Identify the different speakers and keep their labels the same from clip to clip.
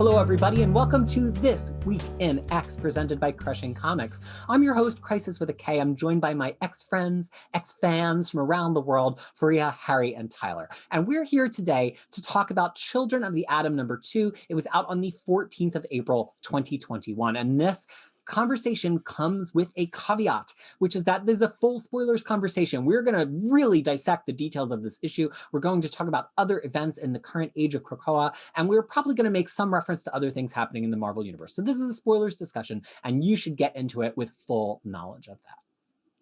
Speaker 1: Hello, everybody, and welcome to This Week in X, presented by Crushing Comics. I'm your host, Crisis with a K. I'm joined by my X-friends, X-fans from around the world, Fariha, Harry, and Tyler. And we're here today to talk about Children of the Atom #2. It was out on the 14th of April, 2021. And this conversation comes with a caveat, which is that this is a full spoilers conversation. We're going to really dissect the details of this issue. We're going to talk about other events in the current age of Krakoa, and we're probably going to make some reference to other things happening in the Marvel Universe. So this is a spoilers discussion, and you should get into it with full knowledge of that.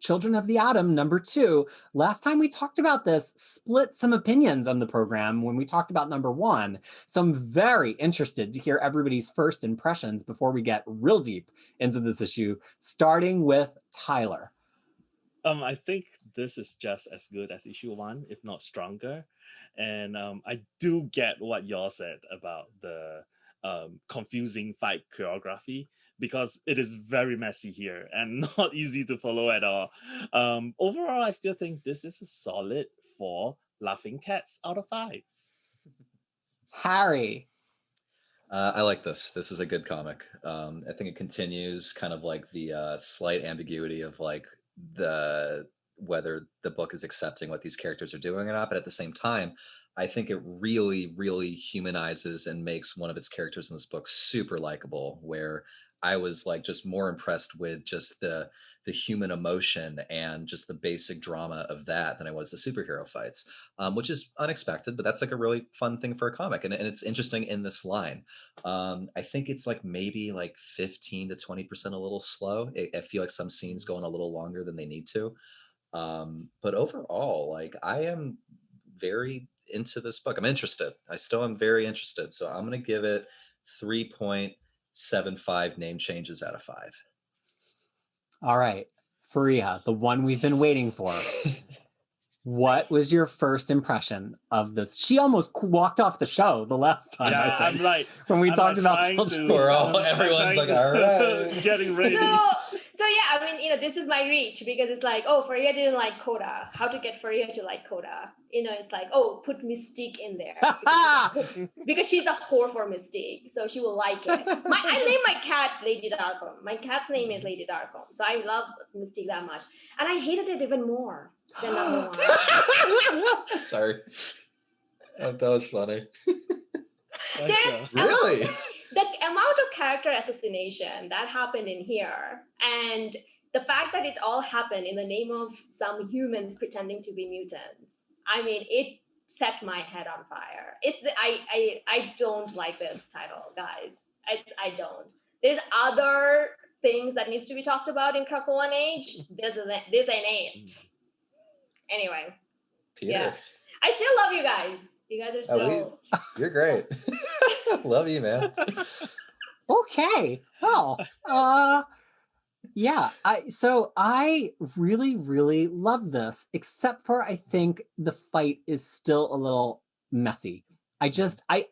Speaker 1: Children of the Atom #2. Last time we talked about this, split some opinions on the program when we talked about #1. So I'm very interested to hear everybody's first impressions before we get real deep into this issue, starting with Tyler.
Speaker 2: I think this is just as good as issue 1, if not stronger. And I do get what y'all said about the confusing fight choreography, because it is very messy here and not easy to follow at all. Overall, I still think this is a solid 4 laughing cats out of 5.
Speaker 1: Harry.
Speaker 3: I like this. This is a good comic. I think it continues kind of like the slight ambiguity of like whether the book is accepting what these characters are doing or not. But at the same time, I think it really, really humanizes and makes one of its characters in this book super likable, where I was like just more impressed with just the human emotion and just the basic drama of that than I was the superhero fights, which is unexpected, but that's like a really fun thing for a comic. And it's interesting in this line. I think it's like maybe like 15 to 20% a little slow. I feel like some scenes go on a little longer than they need to. But overall, like I am very into this book. I'm interested. I still am very interested. So I'm going to give it 3.75 name changes out of 5.
Speaker 1: All right, Fariha, the one we've been waiting for. What was your first impression of this? She almost walked off the show the last time.
Speaker 2: Yeah,
Speaker 1: I think,
Speaker 2: I'm like
Speaker 1: when we talked about
Speaker 2: children.
Speaker 3: Everyone's like, all right,
Speaker 2: getting ready.
Speaker 4: So yeah, I mean, this is my reach, because it's like, oh, Fariha didn't like Coda. How to get Fariha to like Coda? It's like, oh, put Mystique in there because she's a whore for Mystique, so she will like it. I named my cat Lady Darkholm. My cat's name is Lady Darkholm, so I love Mystique that much, and I hated it even more than #1.
Speaker 3: Sorry, that was funny.
Speaker 4: Really? The amount of character assassination that happened in here, and the fact that it all happened in the name of some humans pretending to be mutants, I mean, it set my head on fire. I don't like this title, guys. I don't. There's other things that needs to be talked about in Krakoan Age. This ain't it. Anyway,
Speaker 3: Peter.
Speaker 4: Yeah. I still love you guys. You guys are so...
Speaker 3: You're great. Love you, man.
Speaker 1: Okay. Well, yeah. I really, really love this, except for I think the fight is still a little messy. I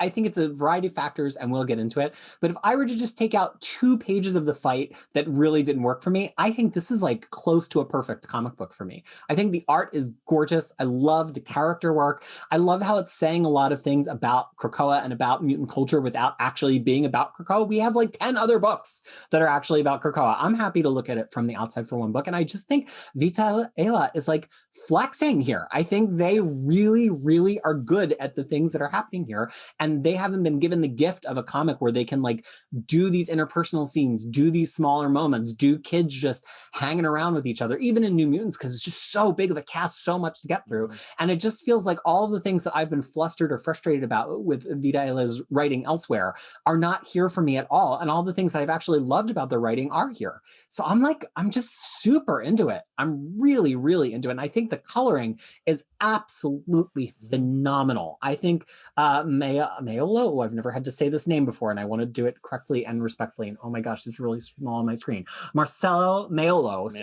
Speaker 1: think it's a variety of factors, and we'll get into it. But if I were to just take out 2 pages of the fight that really didn't work for me, I think this is like close to a perfect comic book for me. I think the art is gorgeous. I love the character work. I love how it's saying a lot of things about Krakoa and about mutant culture without actually being about Krakoa. We have like 10 other books that are actually about Krakoa. I'm happy to look at it from the outside for one book. And I just think Vita Ayla is like flexing here. I think they really, really are good at the things that are happening here, and they haven't been given the gift of a comic where they can like do these interpersonal scenes, do these smaller moments, do kids just hanging around with each other, even in New Mutants, because it's just so big of a cast, so much to get through. And it just feels like all of the things that I've been flustered or frustrated about with Vita Ayla's writing elsewhere are not here for me at all. And all the things that I've actually loved about their writing are here. So I'm just super into it. I'm really, really into it. And I think the coloring is absolutely phenomenal. I think Maiolo, I've never had to say this name before, and I want to do it correctly and respectfully. And oh my gosh, it's really small on my screen. Maiolo's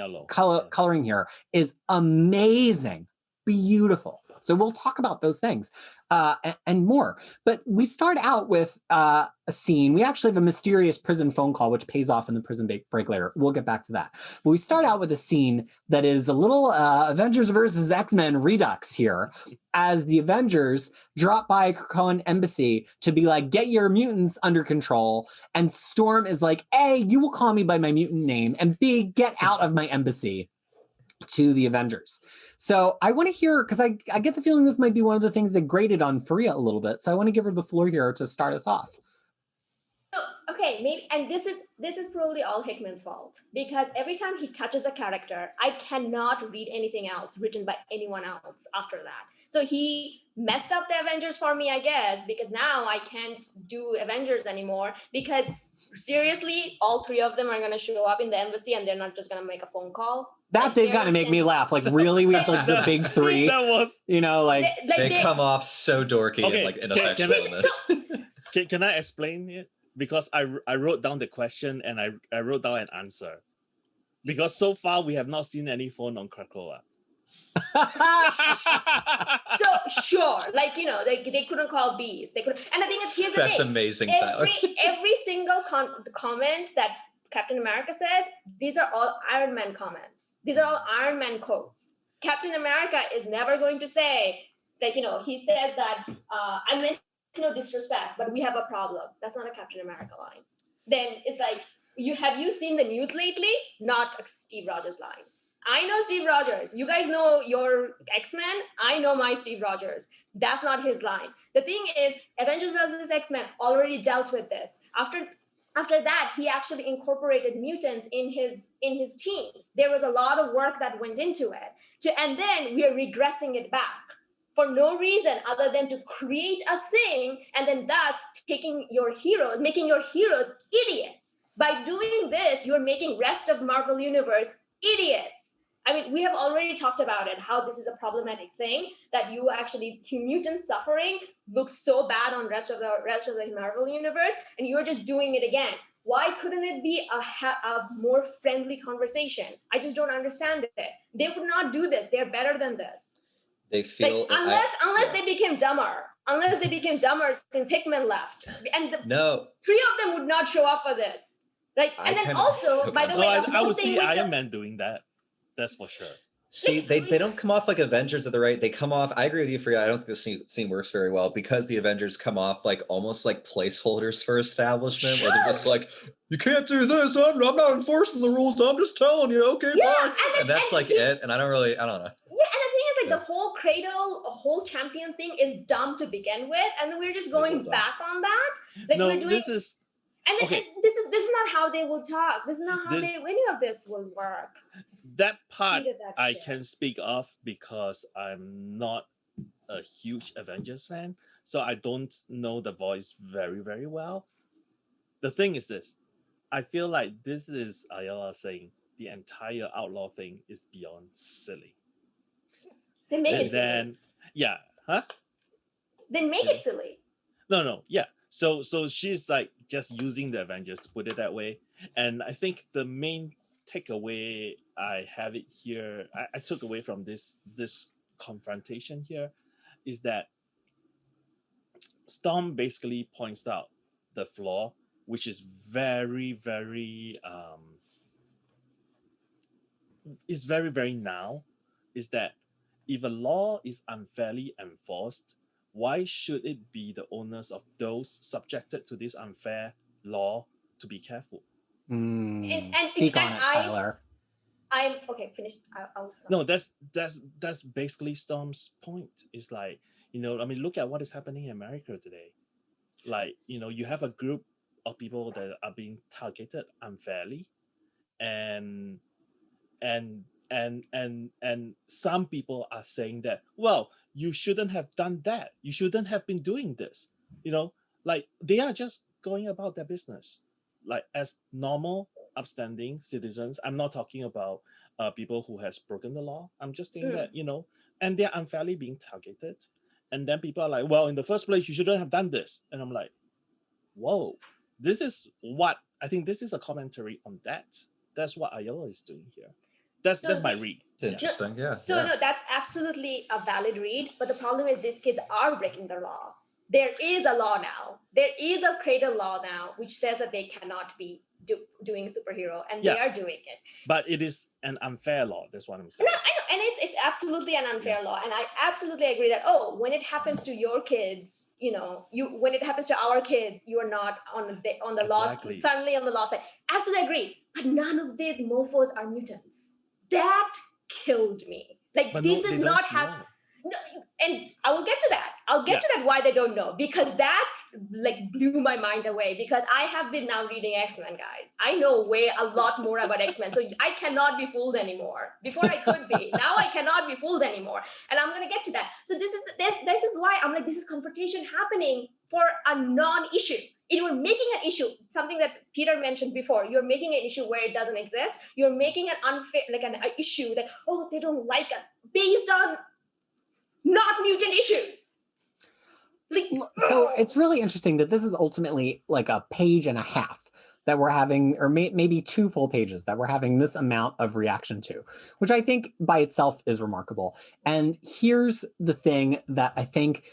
Speaker 1: coloring here is amazing. Beautiful. So we'll talk about those things and more. But we start out with a scene. We actually have a mysterious prison phone call, which pays off in the prison break later. We'll get back to that. But we start out with a scene that is a little Avengers versus X-Men redux here, as the Avengers drop by Krakoan embassy to be like, get your mutants under control. And Storm is like, A, you will call me by my mutant name, and B, get out of my embassy, to the Avengers. So I want to hear, because I get the feeling this might be one of the things that grated on Fariha a little bit. So I want to give her the floor here to start us off.
Speaker 4: Okay, maybe, and this is probably all Hickman's fault, because every time he touches a character, I cannot read anything else written by anyone else after that. So he messed up the Avengers for me, I guess, because now I can't do Avengers anymore, because seriously, all three of them are going to show up in the embassy and they're not just going to make a phone call.
Speaker 1: That did kind of make me laugh. Like, really? We have like the big three?
Speaker 2: That was...
Speaker 1: You know, like...
Speaker 3: They come off so dorky and like ineffectual in
Speaker 2: this. Can I explain it? Because I wrote down the question and I wrote down an answer. Because so far we have not seen any phone on Krakoa.
Speaker 4: So sure, like, you know, they couldn't call bees. They couldn't. And the thing is, here's the thing.
Speaker 3: That's amazing, Tyler.
Speaker 4: Every single comment that Captain America says, these are all Iron Man comments. These are all Iron Man quotes. Captain America is never going to say, like, you know, he says that I meant no disrespect, but we have a problem. That's not a Captain America line. Then it's like, have you seen the news lately? Not a Steve Rogers line. I know Steve Rogers. You guys know your X-Men. I know my Steve Rogers. That's not his line. The thing is, Avengers versus X-Men already dealt with this. After that, he actually incorporated mutants in his teams. There was a lot of work that went into it. And then we are regressing it back for no reason other than to create a thing and then thus making your heroes idiots. By doing this, you're making rest of Marvel Universe idiots. I mean, we have already talked about it, how this is a problematic thing, that you actually, mutant suffering looks so bad on rest of the Marvel Universe, and you're just doing it again. Why couldn't it be a more friendly conversation? I just don't understand it. They would not do this. They're better than this.
Speaker 3: They feel...
Speaker 4: Like, unless they became dumber. Unless they became dumber since Hickman left. And three of them would not show up for this. Like, and then also, by the way,
Speaker 2: I would see Iron Man doing that. That's for sure.
Speaker 3: See, they don't come off like Avengers at the right. They come off. I agree with you, Fariha. I don't think this scene works very well because the Avengers come off like almost like placeholders for establishment, where they're just like, "You can't do this. I'm not enforcing the rules. I'm just telling you. Okay, fine." And that's like it. And I don't know.
Speaker 4: Yeah, and the thing is, like, the whole whole champion thing is dumb to begin with, and then we're just going back on that. Like,
Speaker 2: no,
Speaker 4: we're doing.
Speaker 2: This is.
Speaker 4: And
Speaker 2: okay.
Speaker 4: This is not how they will talk. This is not how any of this will work.
Speaker 2: That part I can speak of because I'm not a huge Avengers fan, so I don't know the voice very, very well. The thing is this, I feel like this is Ayala saying the entire outlaw thing is beyond silly.
Speaker 4: Then make it silly.
Speaker 2: Yeah, huh?
Speaker 4: Then make it silly.
Speaker 2: No, yeah. So she's like just using the Avengers to put it that way, and I think the main takeaway I have it here, I took away from this confrontation here, is that Storm basically points out the flaw, which is very, very now, is that if a law is unfairly enforced, why should it be the onus of those subjected to this unfair law to be careful?
Speaker 1: And speak on it, Tyler.
Speaker 4: I'm okay. Finished.
Speaker 2: No, that's basically Storm's point. It's like, you know, I mean, look at what is happening in America today. Like, you know, you have a group of people that are being targeted unfairly, and some people are saying that, well, you shouldn't have done that. You shouldn't have been doing this. You know, like, they are just going about their business, like as normal, upstanding citizens. I'm not talking about people who has broken the law. I'm just saying that, you know, and they're unfairly being targeted. And then people are like, well, in the first place, you shouldn't have done this. And I'm like, whoa, this is what I think this is a commentary on that. That's what Ayala is doing here. That's
Speaker 4: So
Speaker 2: my
Speaker 4: the-
Speaker 2: read.
Speaker 3: It's interesting. Yeah.
Speaker 4: So no, that's absolutely a valid read. But the problem is these kids are breaking the law. There is a law now. There is a cradle law now, which says that they cannot be doing superhero, and they are doing it.
Speaker 2: But it is an unfair law. That's what I'm
Speaker 4: No,
Speaker 2: saying.
Speaker 4: I know, and it's absolutely an unfair law, and I absolutely agree that when it happens to your kids, when it happens to our kids, you are not on the law,
Speaker 2: Exactly.
Speaker 4: suddenly on the law side. Absolutely agree, but none of these mofos are mutants. That killed me. Like
Speaker 2: But
Speaker 4: this
Speaker 2: no,
Speaker 4: is
Speaker 2: they
Speaker 4: not
Speaker 2: don't
Speaker 4: happening.
Speaker 2: know.
Speaker 4: No, and I will get to that. I'll get to that why they don't know, because that like blew my mind away, because I have been now reading X-Men, guys. I know a lot more about X-Men. So I cannot be fooled anymore. Before I could be. Now I cannot be fooled anymore. And I'm gonna get to that. So this is why I'm like, this is confrontation happening for a non-issue. You're making an issue, something that Peter mentioned before. You're making an issue where it doesn't exist. You're making an unfair, like an issue that, they don't like it, based on not mutant issues.
Speaker 1: So it's really interesting that this is ultimately like a page and a half that we're having, or maybe 2 full pages that we're having this amount of reaction to, which I think by itself is remarkable. And here's the thing that I think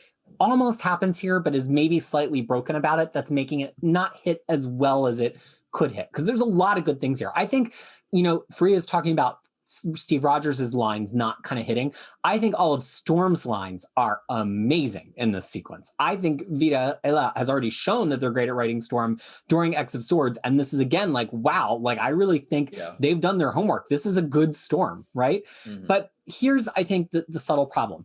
Speaker 1: almost happens here, but is maybe slightly broken about it, that's making it not hit as well as it could hit. Because there's a lot of good things here. I think, Fariha is talking about Steve Rogers' lines not kind of hitting. I think all of Storm's lines are amazing in this sequence. I think Vida Ella has already shown that they're great at writing Storm during X of Swords. And this is again like, wow, like I really think they've done their homework. This is a good Storm, right? Mm-hmm. But here's, I think, the subtle problem.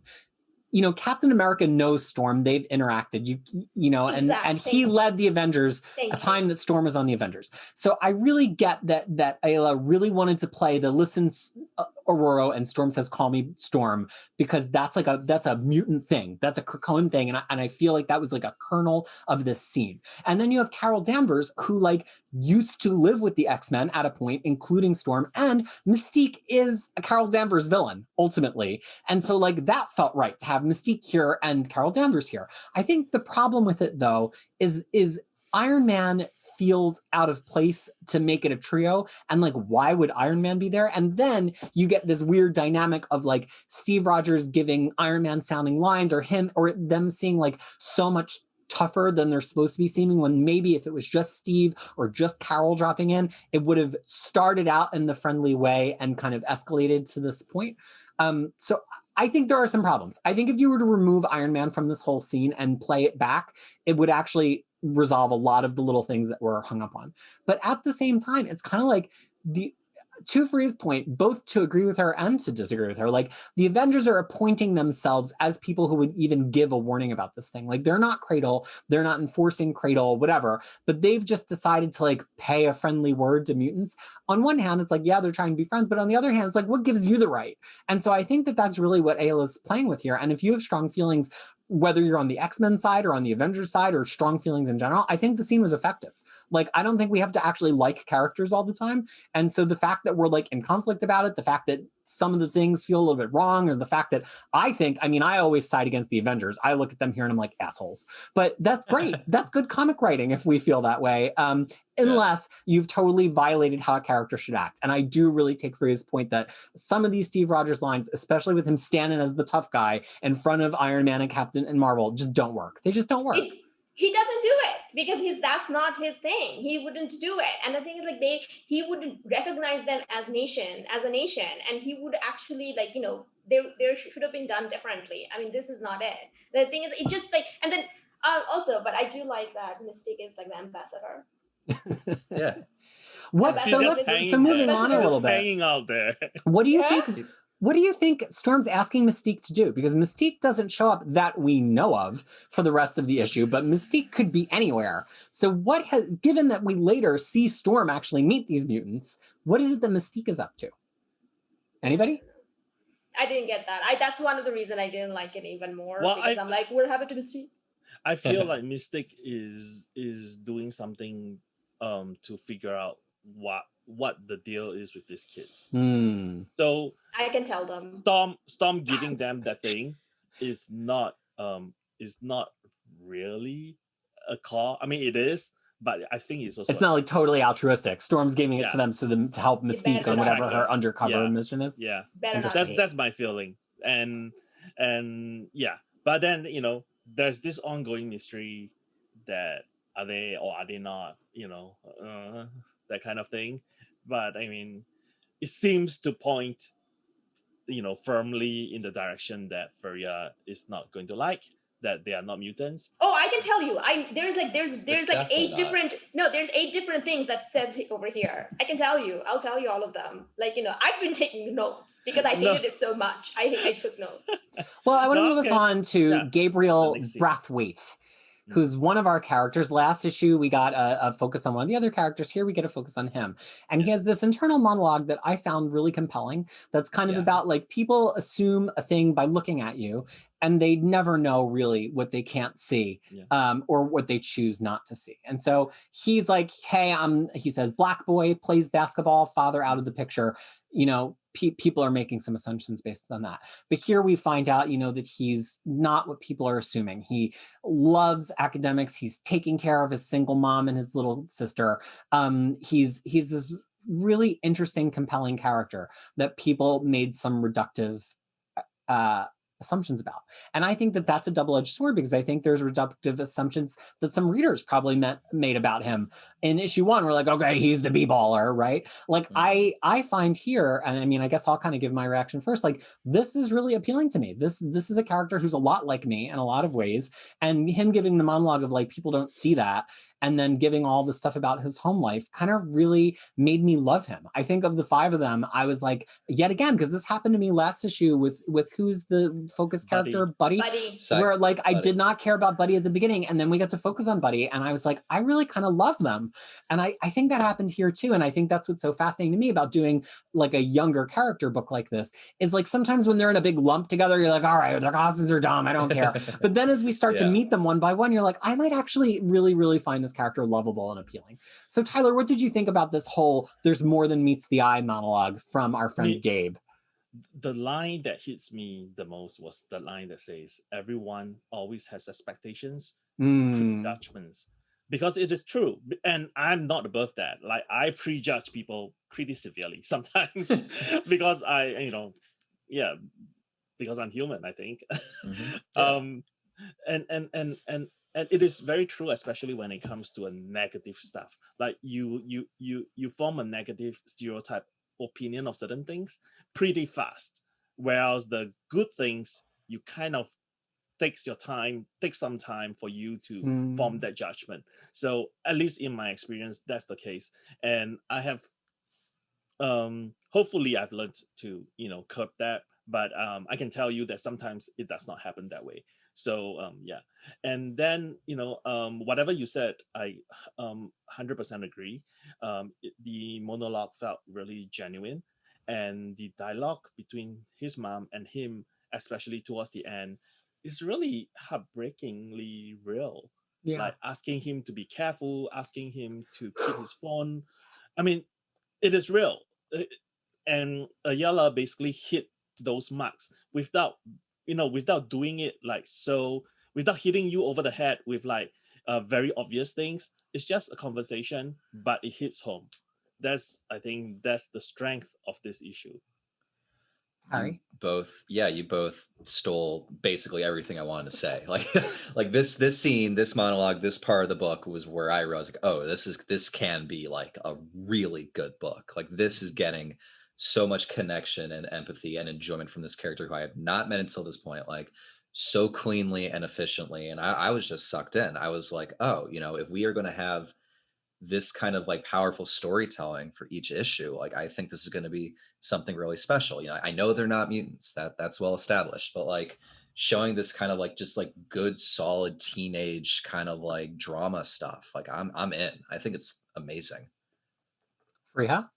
Speaker 1: Captain America knows Storm. They've interacted, and he led the Avengers a time that Storm was on the Avengers. So I really get that Ayla really wanted to play the listen Aurora and Storm says, call me Storm, because that's a mutant thing. That's a Krakoan thing. And I feel like that was like a kernel of this scene. And then you have Carol Danvers, who like used to live with the X-Men at a point, including Storm, and Mystique is a Carol Danvers villain, ultimately. And so like that felt right to have Mystique here and Carol Danvers here. I think the problem with it though is Iron Man feels out of place to make it a trio, and like why would Iron Man be there? And then you get this weird dynamic of like Steve Rogers giving Iron Man sounding lines, or them seeing like so much tougher than they're supposed to be seeming, when maybe if it was just Steve or just Carol dropping in, it would have started out in the friendly way and kind of escalated to this point. So I think there are some problems. I think if you were to remove Iron Man from this whole scene and play it back, it would actually resolve a lot of the little things that were hung up on. But at the same time, it's kind of like to Fariha's point, both to agree with her and to disagree with her, like the Avengers are appointing themselves as people who would even give a warning about this thing. Like they're not Cradle, they're not enforcing Cradle, whatever, but they've just decided to like pay a friendly word to mutants. On one hand, it's like, yeah, they're trying to be friends, but on the other hand, it's like, what gives you the right? And so I think that that's really what Ayla's playing with here. And if you have strong feelings, whether you're on the X-Men side or on the Avengers side, or strong feelings in general, I think the scene was effective. Like, I don't think we have to actually like characters all the time. And so the fact that we're like in conflict about it, the fact that some of the things feel a little bit wrong, or the fact that I always side against the Avengers. I look at them here and I'm like, assholes. But that's great. That's good comic writing if we feel that way. Unless you've totally violated how a character should act. And I do really take Fariha's point that some of these Steve Rogers lines, especially with him standing as the tough guy in front of Iron Man and Captain and Marvel, just don't work. They just don't work.
Speaker 4: He doesn't do it because that's not his thing. He wouldn't do it. And the thing is, like, he would recognize them as a nation, and he would actually, like, there should have been done differently. I mean, this is not it. The thing is, it just like, and then also, but I do like that Mystique is like the ambassador.
Speaker 3: Yeah.
Speaker 1: So moving on a little bit.
Speaker 2: Hanging out there.
Speaker 1: What do you think? What do you think Storm's asking Mystique to do? Because Mystique doesn't show up that we know of for the rest of the issue, but Mystique could be anywhere. So given that we later see Storm actually meet these mutants, what is it that Mystique is up to? Anybody?
Speaker 4: I didn't get that. That's one of the reasons I didn't like it even more, because I'm like, what happened to Mystique?
Speaker 2: I feel like Mystique is doing something to figure out what the deal is with these kids. So
Speaker 4: I can tell them.
Speaker 2: Storm giving them that thing is not really a call. I mean, it is, but I think it's also
Speaker 1: It's not like totally altruistic. Storm's giving it
Speaker 2: Yeah.
Speaker 1: to them to help
Speaker 4: It
Speaker 1: Mystique
Speaker 4: better
Speaker 1: on
Speaker 4: not
Speaker 1: whatever
Speaker 4: be.
Speaker 1: her undercover
Speaker 2: Yeah.
Speaker 1: mission is.
Speaker 2: yeah.
Speaker 4: Better not
Speaker 1: Interesting.
Speaker 4: be.
Speaker 2: That's my feeling, and yeah. But then there's this ongoing mystery that are they or are they not, that kind of thing. But I mean, it seems to point, firmly in the direction that Fariha is not going to like, that they are not mutants.
Speaker 4: Oh, I can tell you. There's like
Speaker 3: definitely not.
Speaker 4: there's 8 different things that said over here. I can tell you. I'll tell you all of them. Like, I've been taking notes because I
Speaker 2: No.
Speaker 4: hated it so much. I took notes.
Speaker 1: Well, I want to
Speaker 2: No,
Speaker 1: move us
Speaker 2: okay.
Speaker 1: on to
Speaker 2: Yeah.
Speaker 1: Gabriel
Speaker 2: The next scene.
Speaker 1: Brathwaite, who's one of our characters. Last issue, we got a focus on one of the other characters. Here, we get a focus on him. And he has this internal monologue that I found really compelling. That's kind of
Speaker 3: Yeah.
Speaker 1: about like people assume a thing by looking at you, and they never know really what they can't see, or what they choose not to see. And so he's like, hey, he says, black boy, plays basketball, father out of the picture. People are making some assumptions based on that. But here we find out, that he's not what people are assuming. He loves academics. He's taking care of his single mom and his little sister. He's this really interesting, compelling character that people made some reductive assumptions about. And I think that that's a double-edged sword, because I think there's reductive assumptions that some readers probably made about him. In issue 1, we're like, okay, he's the b-baller, right? Like I find here, and I mean, I guess I'll kind of give my reaction first, like this is really appealing to me. This is a character who's a lot like me in a lot of ways, and him giving the monologue of like, people don't see that, and then giving all the stuff about his home life kind of really made me love him. I think of the 5 of them, I was like, yet again, because this happened to me last issue with who's the focus character, Buddy. Where like I did not care about Buddy at the beginning, and then we got to focus on Buddy, and I was like, I really kind of love them. And I think that happened here too. And I think that's what's so fascinating to me about doing like a younger character book like this, is like sometimes when they're in a big lump together, you're like, all right, their costumes are dumb, I don't care. But then as we start to meet them one by one, you're like, I might actually really, really find this character lovable and appealing. So Tyler, what did you think about this whole "there's more than meets the eye" monologue from our friend Gabe?
Speaker 2: The line that hits me the most was the line that says, everyone always has expectations, prejudgments. Because it is true. And I'm not above that. Like, I prejudge people pretty severely sometimes because because I'm human, I think. And it is very true, especially when it comes to a negative stuff. Like you form a negative stereotype opinion of certain things pretty fast, whereas the good things, you kind of take some time for you to form that judgment. So at least in my experience, that's the case. And I have hopefully I've learned to curb that, but I can tell you that sometimes it does not happen that way. So and then whatever you said, I 100% agree. The monologue felt really genuine, and the dialogue between his mom and him, especially towards the end, is really heartbreakingly real. Like asking him to be careful, asking him to keep his phone. I mean, it is real. And Ayala basically hit those marks without doing it without hitting you over the head with like very obvious things. It's just a conversation, but it hits home. I think that's the strength of this issue.
Speaker 1: Harry?
Speaker 3: You both stole basically everything I wanted to say. Like this scene, this monologue, this part of the book was where I realized, like, oh, this can be like a really good book. Like, this is getting so much connection and empathy and enjoyment from this character who I have not met until this point, like so cleanly and efficiently. And I was just sucked in. I was like, oh, if we are going to have this kind of like powerful storytelling for each issue, like I think this is going to be something really special. I know they're not mutants, that's well established, but like showing this kind of like just like good solid teenage kind of like drama stuff, like I'm in. I think it's amazing.
Speaker 1: Fariha?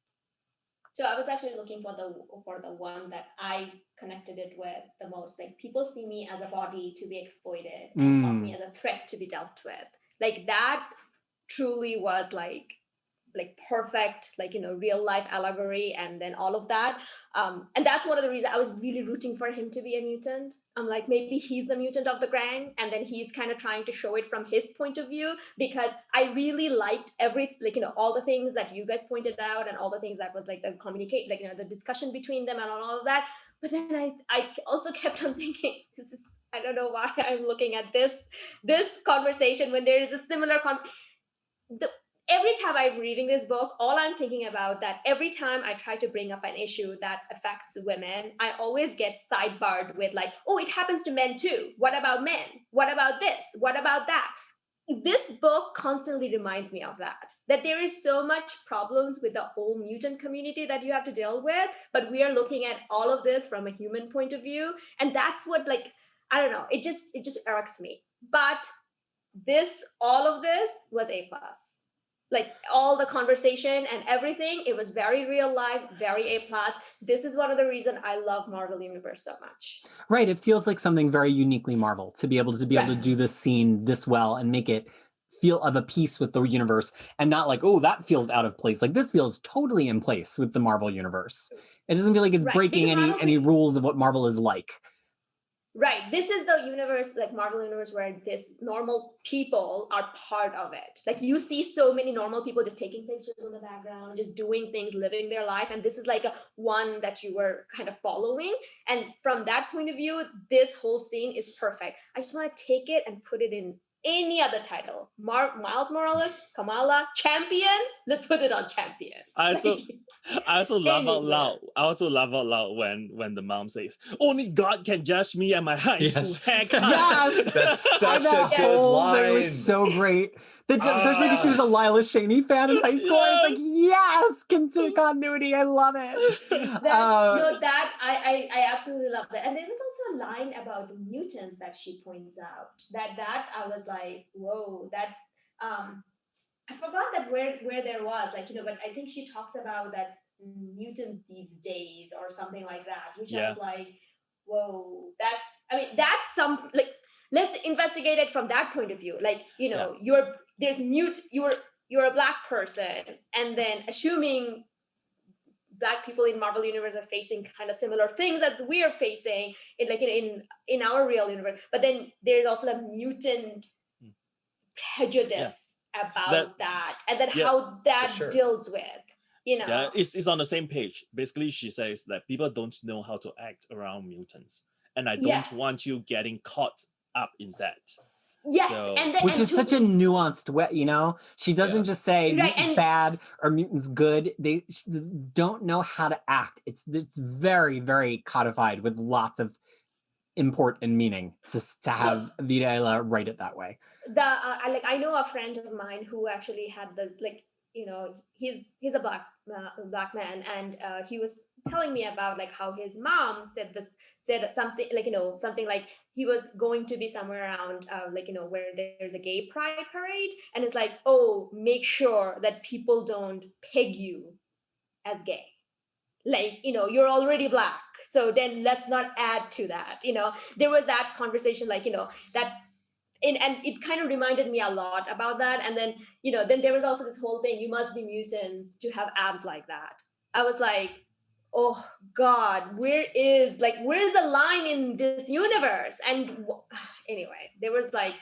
Speaker 4: So I was actually looking for the one that I connected it with the most. Like, people see me as a body to be exploited and me as a threat to be dealt with. Like, that truly was like like perfect, like, real life allegory, and then all of that. And that's one of the reasons I was really rooting for him to be a mutant. I'm like, maybe he's the mutant of the gang, and then he's kind of trying to show it from his point of view, because I really liked all the things that you guys pointed out, and all the things that was like the communicate, the discussion between them and all of that. But then I also kept on thinking, I don't know why I'm looking at this conversation when there is a similar every time I'm reading this book, all I'm thinking about that every time I try to bring up an issue that affects women, I always get sidebarred with like, oh, it happens to men too. What about men? What about this? What about that? This book constantly reminds me of that there is so much problems with the whole mutant community that you have to deal with, but we are looking at all of this from a human point of view. And that's what, like, I don't know, it just irks me. But all of this was A+. Like all the conversation and everything, it was very real life, very A+. This is one of the reasons I love Marvel Universe so much.
Speaker 1: Right. It feels like something very uniquely Marvel to be able to do this scene this well and make it feel of a piece with the universe, and not like, oh, that feels out of place. Like this feels totally in place with the Marvel Universe. It doesn't feel like it's breaking any rules of what Marvel is like.
Speaker 4: Right. This is the universe, like Marvel Universe, where this normal people are part of it. Like you see so many normal people just taking pictures in the background, just doing things, living their life. And this is like one that you were kind of following. And from that point of view, this whole scene is perfect. I just want to take it and put it in any other title. Miles Morales, Kamala, Champion. Let's put it on Champion.
Speaker 2: I also laugh out loud. I also laugh out loud when the mom says, "Only God can judge me and my high school haircut."
Speaker 1: Yes,
Speaker 3: that's such a good line.
Speaker 1: It was so great. Especially because she was a Lila Cheney fan in high school. I was like, yes, continuity. I love it.
Speaker 4: I absolutely love that. And there was also a line about mutants that she points out. That I was like, whoa, that I forgot that where there was, like, but I think she talks about that mutants these days or something like that, which I was like, whoa, that's some, like, let's investigate it from that point of view. Like, you're a Black person, and then assuming Black people in Marvel Universe are facing kind of similar things as we are facing in our real universe. But then there's also a mutant prejudice about that, and then how that deals with,
Speaker 2: Yeah, it's on the same page. Basically, she says that people don't know how to act around mutants, and I don't want you getting caught up in that.
Speaker 4: Yes,
Speaker 1: which is such a nuanced way, She doesn't just say mutants bad or mutants good. They don't know how to act. It's very, very codified with lots of import and meaning to have Vita write it that way.
Speaker 4: I know a friend of mine who actually had he's a black man, and he was telling me about like how his mom said something something like he was going to be somewhere around where there's a gay pride parade, and it's like, oh, make sure that people don't peg you as gay. Like, you're already Black, so then let's not add to that. There was that conversation, that. And it kind of reminded me a lot about that. And then, then there was also this whole thing, you must be mutants to have abs like that. I was like, oh God, where is the line in this universe? And anyway, there was a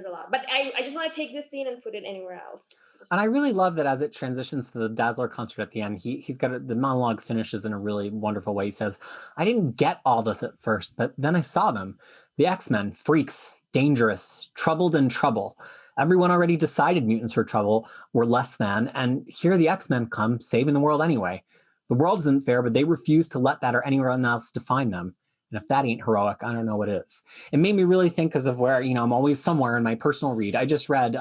Speaker 4: lot. But I just want to take this scene and put it anywhere else.
Speaker 1: And I really love that as it transitions to the Dazzler concert at the end, he's got the monologue finishes in a really wonderful way. He says, I didn't get all this at first, but then I saw them. The X-Men, freaks, dangerous, troubled in trouble. Everyone already decided mutants were less than, and here the X-Men come, saving the world anyway. The world isn't fair, but they refuse to let that or anyone else define them. And if that ain't heroic, I don't know what is. It made me really think because of where, I'm always somewhere in my personal read. I just read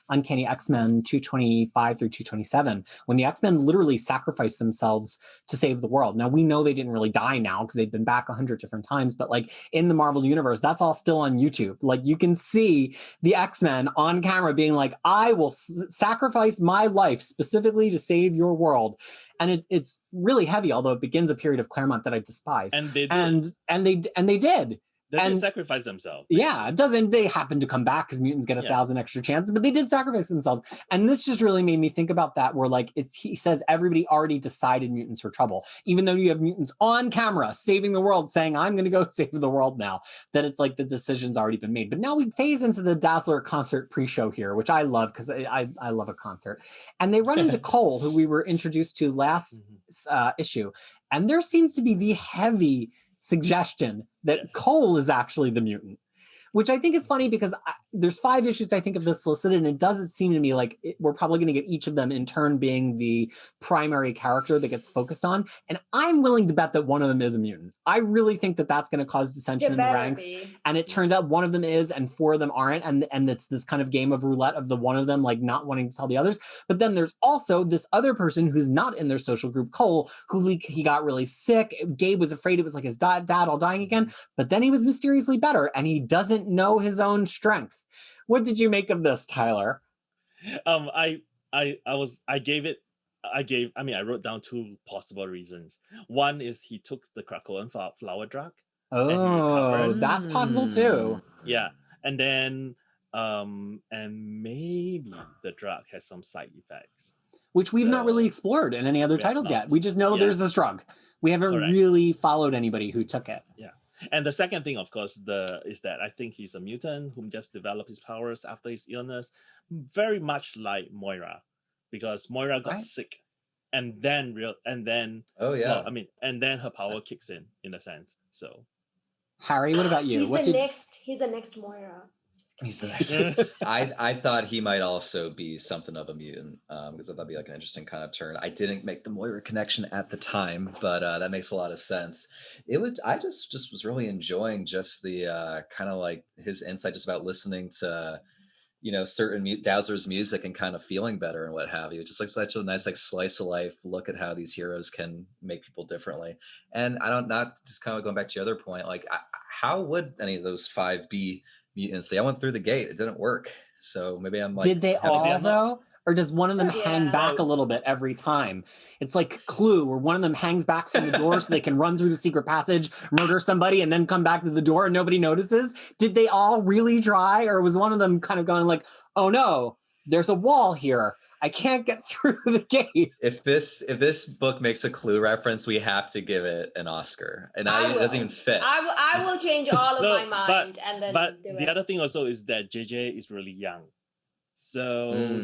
Speaker 1: Uncanny X-Men 225 through 227, when the X-Men literally sacrificed themselves to save the world. Now, we know they didn't really die now because they've been back 100 different times, but like in the Marvel Universe, that's all still on YouTube. Like you can see the X-Men on camera being like, I will sacrifice my life specifically to save your world. And it's really heavy, although it begins a period of Claremont that I despise.
Speaker 2: And they did.
Speaker 1: And they did.
Speaker 2: They did
Speaker 1: And
Speaker 2: sacrifice themselves.
Speaker 1: yeah, it doesn't. They happen to come back because mutants get 1,000 extra chances, but they did sacrifice themselves. And this just really made me think about that, where like he says everybody already decided mutants were trouble, even though you have mutants on camera saving the world, saying I'm going to go save the world now. That it's like the decision's already been made. But now we phase into the Dazzler concert pre-show here, which I love because I love a concert. And they run into Cole, who we were introduced to last issue, and there seems to be the heavy suggestion that Cole is actually the mutant, which I think is funny because there's 5 issues I think of this listed, and it doesn't seem to me like we're probably going to get each of them in turn being the primary character that gets focused on. And I'm willing to bet that one of them is a mutant. I really think that that's going to cause dissension in the ranks. And it turns out one of them is and 4 of them aren't. And it's this kind of game of roulette of the one of them like not wanting to tell the others. But then there's also this other person who's not in their social group, Cole, who he got really sick. Gabe was afraid it was like his dad all dying again. But then he was mysteriously better and he doesn't know his own strength. What did you make of this, Tyler?
Speaker 2: I wrote down 2 possible reasons. One is he took the Krakoan flower drug.
Speaker 1: Oh, that's possible too.
Speaker 2: Yeah. And then and maybe the drug has some side effects.
Speaker 1: Which we've not really explored in any other titles yet. We just know there's this drug. We haven't really followed anybody who took it.
Speaker 2: Yeah. And the second thing, of course, is that I think he's a mutant who just developed his powers after his illness, very much like Moira, because Moira got sick, and then and then her power kicks in a sense. So,
Speaker 1: Harry, what about you?
Speaker 4: He's the next Moira.
Speaker 3: He's the next. I thought he might also be something of a mutant because that'd be like an interesting kind of turn. I didn't make the Moira connection at the time, but that makes a lot of sense. I just was really enjoying just the kind of like his insight just about listening to certain Dazzler's music and kind of feeling better and what have you. Just like such a nice like slice of life look at how these heroes can make people differently. And not just kind of going back to your other point, like how would any of those 5 be mutants? They went through the gate. It didn't work. So maybe I'm like,
Speaker 1: did they all though? Or does one of them hang back a little bit every time? It's like Clue, where one of them hangs back from the door so they can run through the secret passage, murder somebody, and then come back to the door and nobody notices. Did they all really try? Or was one of them kind of going like, oh no, there's a wall here. I can't get through the gate.
Speaker 3: If this book makes a Clue reference, we have to give it an Oscar. And it doesn't even fit.
Speaker 4: I will change all of my mind and then
Speaker 2: But the other thing also is that JJ is really young. So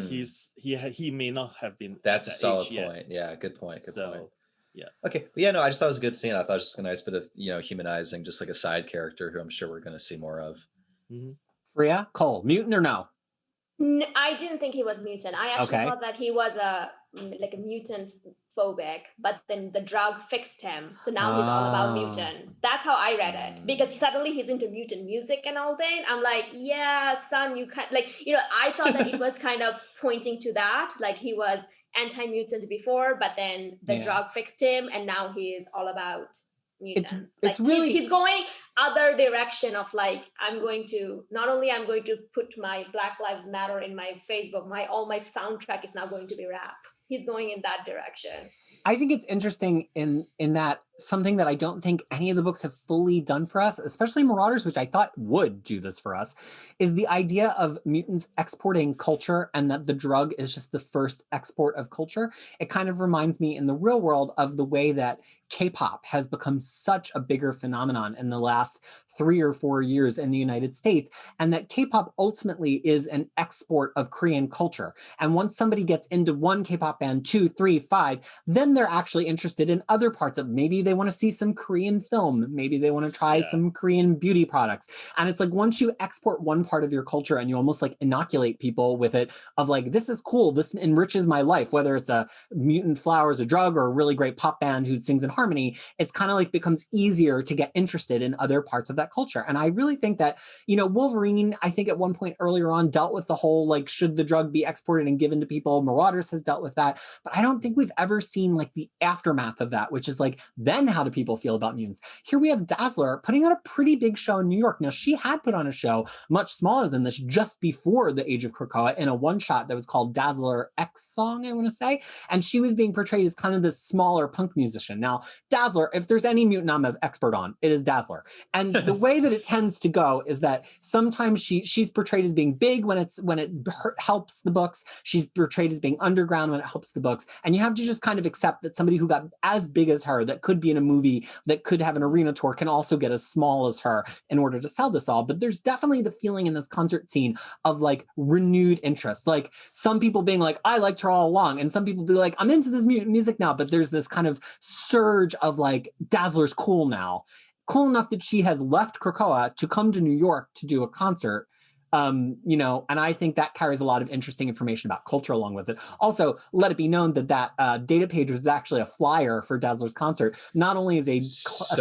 Speaker 2: he may not have been.
Speaker 3: That's a solid point. Yeah, good point. Good point.
Speaker 2: Yeah.
Speaker 3: Okay. But yeah, no, I just thought it was a good scene. I thought it was just a nice bit of humanizing, just like a side character who I'm sure we're going to see more of.
Speaker 1: Fariha, Cole, mutant or no?
Speaker 4: No, I didn't think he was mutant. I actually thought that he was a mutant phobic, but then the drug fixed him. So now he's all about mutant. That's how I read it. Because suddenly he's into mutant music and all that. I'm like, yeah, son, you can't I thought that it was kind of pointing to that. Like he was anti-mutant before, but then the drug fixed him and now he is all about mutants.
Speaker 1: It's really
Speaker 4: he's going other direction of like, I'm going to put my Black Lives Matter in my Facebook, all my soundtrack is now going to be rap. He's going in that direction.
Speaker 1: I think it's interesting in that something that I don't think any of the books have fully done for us, especially Marauders, which I thought would do this for us, is the idea of mutants exporting culture and that the drug is just the first export of culture. It kind of reminds me in the real world of the way that K-pop has become such a bigger phenomenon in the last 3 or 4 years in the United States, and that K-pop ultimately is an export of Korean culture. And once somebody gets into one K-pop band, 2, 3, 5, then they're actually interested in other parts of, maybe they want to see some Korean film, maybe they want to try some Korean beauty products. And it's like, once you export one part of your culture and you almost like inoculate people with it of like, this is cool, this enriches my life, whether it's a mutant flower as a drug or a really great pop band who sings in harmony, it's kind of like becomes easier to get interested in other parts of that culture. And I really think that, Wolverine, I think at one point earlier on dealt with the whole, like, should the drug be exported and given to people? Marauders has dealt with that, but I don't think we've ever seen like the aftermath of that, which is like, then then how do people feel about mutants? Here we have Dazzler putting on a pretty big show in New York. Now, she had put on a show much smaller than this just before the Age of Krakoa in a one-shot that was called Dazzler X Song, I want to say. And she was being portrayed as kind of this smaller punk musician. Now, Dazzler, if there's any mutant I'm an expert on, it is Dazzler. And the way that it tends to go is that sometimes she's portrayed as being big when it helps the books. She's portrayed as being underground when it helps the books. And you have to just kind of accept that somebody who got as big as her, that could be in a movie, that could have an arena tour, can also get as small as her in order to sell this all. But there's definitely the feeling in this concert scene of like renewed interest. Like some people being like, I liked her all along. And some people be like, I'm into this music now. But there's this kind of surge of like, Dazzler's cool now. Cool enough that she has left Krakoa to come to New York to do a concert. You know, and I think that carries a lot of interesting information about culture along with it. Also, let it be known that data page was actually a flyer for Dazzler's concert. Not only is a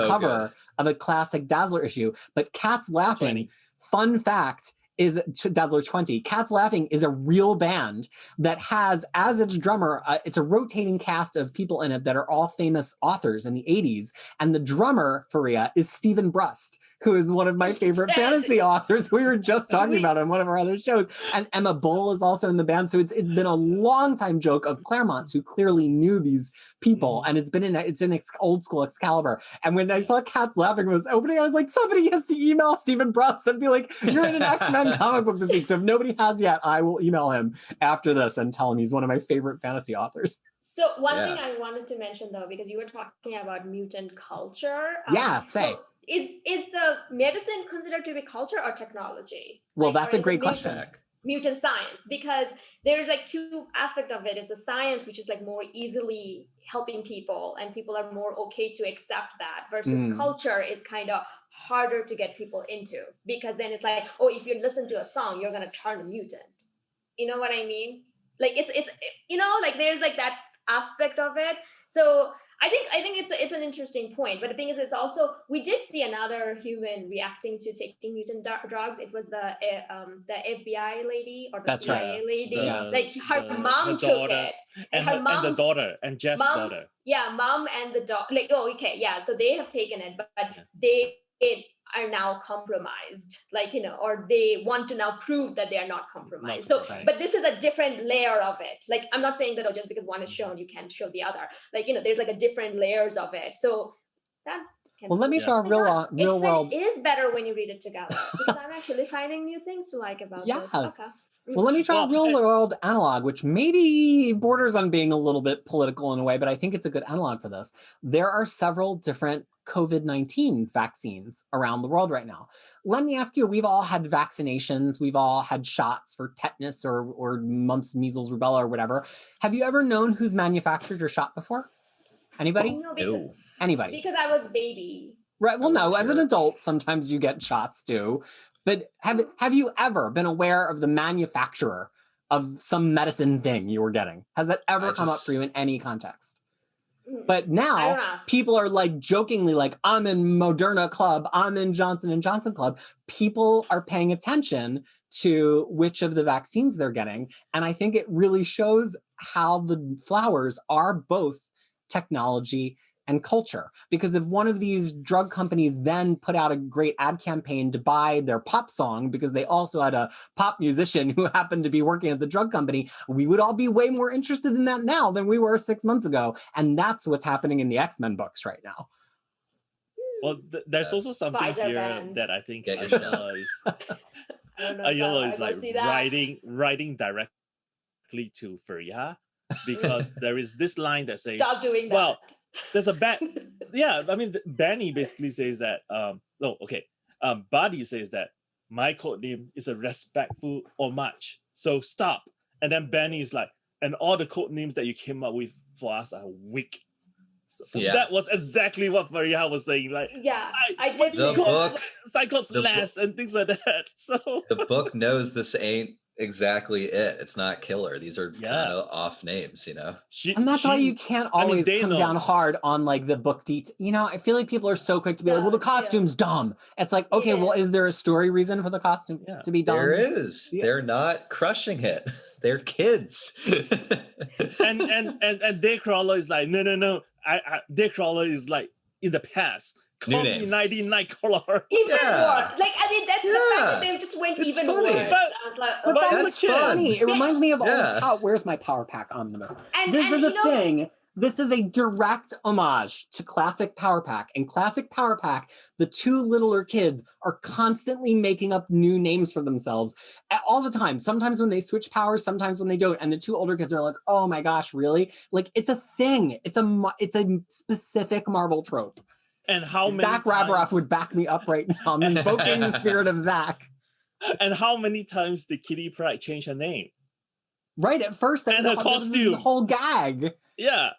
Speaker 1: cover of a classic Dazzler issue, but Cats Laughing,
Speaker 2: 20.
Speaker 1: Fun fact, is Dazzler 20. Cats Laughing is a real band that has, as its drummer, it's a rotating cast of people in it that are all famous authors in the 80s. And the drummer, Fariha, is Stephen Brust, who is one of my favorite fantasy authors. We were just talking about on one of our other shows. And Emma Bull is also in the band. So it's been a long time joke of Claremont's, who clearly knew these people. And it's in old school Excalibur. And when I saw Cats Laughing was opening, I was like, somebody has to email Stephen Brust and be like, you're in an X-Men comic book this week. So if nobody has yet, I will email him after this and tell him he's one of my favorite fantasy authors.
Speaker 4: So one thing I wanted to mention though, because you were talking about mutant culture.
Speaker 1: Say.
Speaker 4: So is the medicine considered to be culture or technology?
Speaker 1: Well, that's a great question.
Speaker 4: Mutant science, because there's like two aspects of it. Is the science, which is like more easily helping people and people are more okay to accept that, versus culture is kind of harder to get people into, because then it's like, oh, if you listen to a song, you're going to turn a mutant. You know what I mean? Like it's you know, like there's like that aspect of it. So I think it's an interesting point, but the thing is, it's also, we did see another human reacting to taking mutant drugs. It was the FBI lady or the CIA lady. Like her mom took it, and her mom and the daughter and Jeff's daughter. Yeah, mom and the daughter. Like, oh, okay, yeah. So they have taken it, but they are now compromised, like, you know, or they want to now prove that they are not compromised. So, but this is a different layer of it. Like, I'm not saying that, oh, just because one is shown, you can't show the other. Like, you know, there's like a different layers of it. So that
Speaker 1: Well, let me show a real world.
Speaker 4: It is better when you read it together, because I'm actually finding new things to like about this. Okay.
Speaker 1: Well, let me try a real world analog, which maybe borders on being a little bit political in a way, but I think it's a good analog for this. There are several different COVID-19 vaccines around the world right now. Let me ask you, we've all had vaccinations, we've all had shots for tetanus or mumps, measles, rubella, or whatever. Have you ever known who's manufactured your shot before? Anybody?
Speaker 4: No.
Speaker 1: Anybody?
Speaker 4: Because I was baby.
Speaker 1: Right, well, no, as an adult, sometimes you get shots too. But have you ever been aware of the manufacturer of some medicine thing you were getting? Has that ever come up for you in any context? But now people are like jokingly like, I'm in Moderna Club, I'm in Johnson & Johnson Club. People are paying attention to which of the vaccines they're getting. And I think it really shows how the flowers are both technology and culture. Because if one of these drug companies then put out a great ad campaign to buy their pop song because they also had a pop musician who happened to be working at the drug company, we would all be way more interested in that now than we were 6 months ago. And that's what's happening in the X-Men books right now.
Speaker 2: Well, there's also something
Speaker 4: Pfizer
Speaker 2: here
Speaker 4: band.
Speaker 2: that I think
Speaker 3: Get your
Speaker 2: Maiolo is Maiolo is like writing directly to Fariha, because there is this line that says,
Speaker 4: stop doing that.
Speaker 2: Well, there's a bad, I mean, Benny basically says that, Buddy says that my code name is a respectful homage, so stop. And then Benny is like, and all the code names that you came up with for us are weak. So that was exactly what Fariha was saying. Like, I did
Speaker 3: the book,
Speaker 2: Cyclops-Lass and things like that. So
Speaker 3: the book knows this ain't exactly it. It's not killer. These are kind of off names, you know.
Speaker 1: And that's why you can't always come down hard on like the book detail. You know, I feel like people are so quick to be like, well, the costume's dumb. It's like, okay, well, is there a story reason for the costume to be dumb?
Speaker 3: There is. They're not crushing it. They're kids.
Speaker 2: and Daycrawler is like, no. Daycrawler is like, in the past.
Speaker 3: New
Speaker 2: Call
Speaker 3: name.
Speaker 2: me 99 color.
Speaker 4: Even
Speaker 3: Yeah.
Speaker 4: more. Like, I mean, the fact
Speaker 3: Yeah.
Speaker 4: that they just went
Speaker 3: It's
Speaker 4: even
Speaker 3: funny.
Speaker 4: worse.
Speaker 2: But-
Speaker 4: I was like,
Speaker 1: But
Speaker 2: But
Speaker 1: that's
Speaker 2: as a kid-
Speaker 1: funny. It reminds me of
Speaker 3: Yeah.
Speaker 1: where's my power pack omnibus?
Speaker 4: And-
Speaker 1: This
Speaker 4: and,
Speaker 1: is
Speaker 4: you
Speaker 1: a
Speaker 4: know-
Speaker 1: thing. This is a direct homage to classic Power Pack. In classic Power Pack, the two littler kids are constantly making up new names for themselves all the time. Sometimes when they switch powers, sometimes when they don't. And the two older kids are like, "Oh my gosh, really?" Like, it's a thing. It's a specific Marvel trope.
Speaker 2: And how many
Speaker 1: Zach Rabaroff
Speaker 2: times,
Speaker 1: would back me up right now. I'm invoking the spirit of Zach.
Speaker 2: and how many times did Kitty Pryde change her name?
Speaker 1: Right at first,
Speaker 2: And her
Speaker 1: the
Speaker 2: costume.
Speaker 1: whole gag.
Speaker 2: Yeah.